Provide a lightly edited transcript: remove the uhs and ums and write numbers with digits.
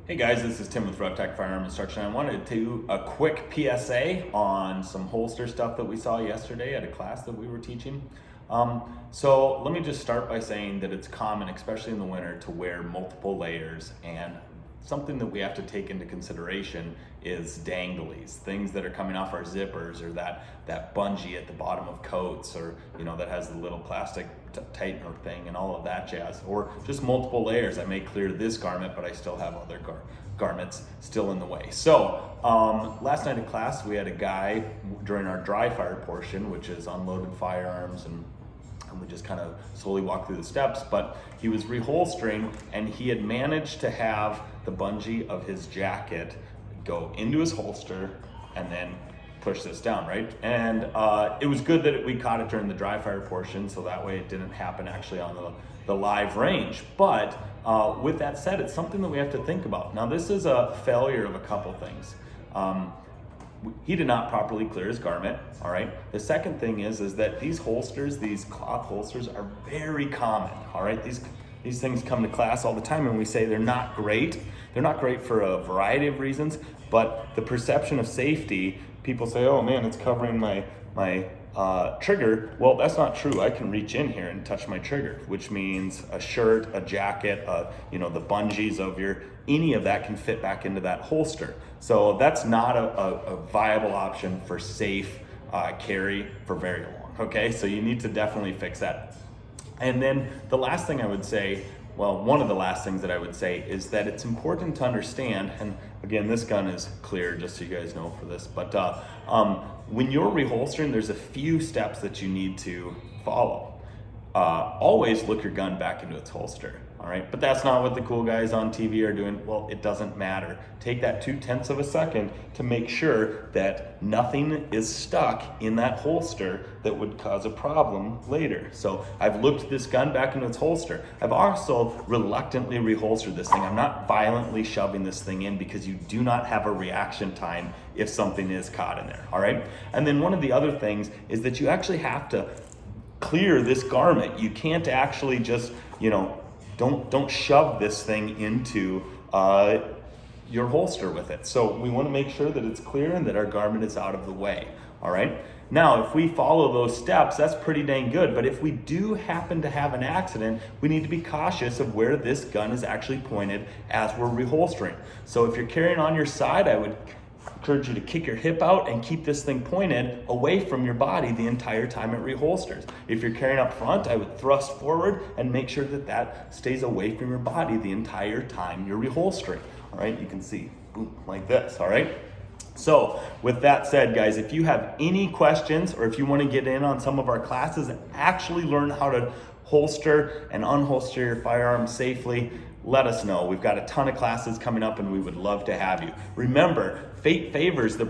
Hey guys, this is Tim with Rev-Tac Firearm Instruction. I wanted to do a quick PSA on some holster stuff that we saw yesterday at a class that we were teaching. So let me just start by saying that it's common, especially in the winter, to wear multiple layers, and something that we have to take into consideration is danglies, things that are coming off our zippers, or that bungee at the bottom of coats, or that has the little plastic tightener thing and all of that jazz, or just multiple layers. I may clear this garment, but I still have other garments still in the way. So last night in class we had a guy during our dry fire portion, which is unloaded firearms, and we just kind of slowly walked through the steps, but he was reholstering, and he had managed to have the bungee of his jacket go into his holster and then push this down, right? And it was good that we caught it during the dry fire portion, so that way it didn't happen actually on the live range. But with that said, it's something that we have to think about. Now, this is a failure of a couple things. He did not properly clear his garment, all right? The second thing is that these holsters, these cloth holsters, are very common, all right? These things come to class all the time, and we say they're not great. They're not great for a variety of reasons, but the perception of safety, people say, oh man, it's covering my trigger. Well, that's not true. I can reach in here and touch my trigger, which means a shirt, a jacket, the bungees of any of that can fit back into that holster. So that's not a viable option for safe carry for very long, okay? So you need to definitely fix that. And then the last thing I would say, well, one of the last things that I would say is that it's important to understand, and again, this gun is clear just so you guys know for this, but when you're reholstering, there's a few steps that you need to follow. Always look your gun back into its holster, all right? But that's not what the cool guys on TV are doing. Well, it doesn't matter. Take that 0.2 of a second to make sure that nothing is stuck in that holster that would cause a problem later. So I've looked this gun back into its holster. I've also reluctantly reholstered this thing. I'm not violently shoving this thing in because you do not have a reaction time if something is caught in there, all right? And then one of the other things is that you actually have to clear this garment. You can't actually just, don't shove this thing into your holster with it. So we want to make sure that it's clear and that our garment is out of the way, all right? Now, if we follow those steps, that's pretty dang good. But if we do happen to have an accident, we need to be cautious of where this gun is actually pointed as we're reholstering. So if you're carrying on your side, I would encourage you to kick your hip out and keep this thing pointed away from your body the entire time it reholsters. If you're carrying up front, I would thrust forward and make sure that that stays away from your body the entire time you're reholstering. All right, you can see, boom, like this, all right? So with that said, guys, if you have any questions, or if you want to get in on some of our classes and actually learn how to holster and unholster your firearm safely, let us know. We've got a ton of classes coming up, and we would love to have you. Remember, fate favors the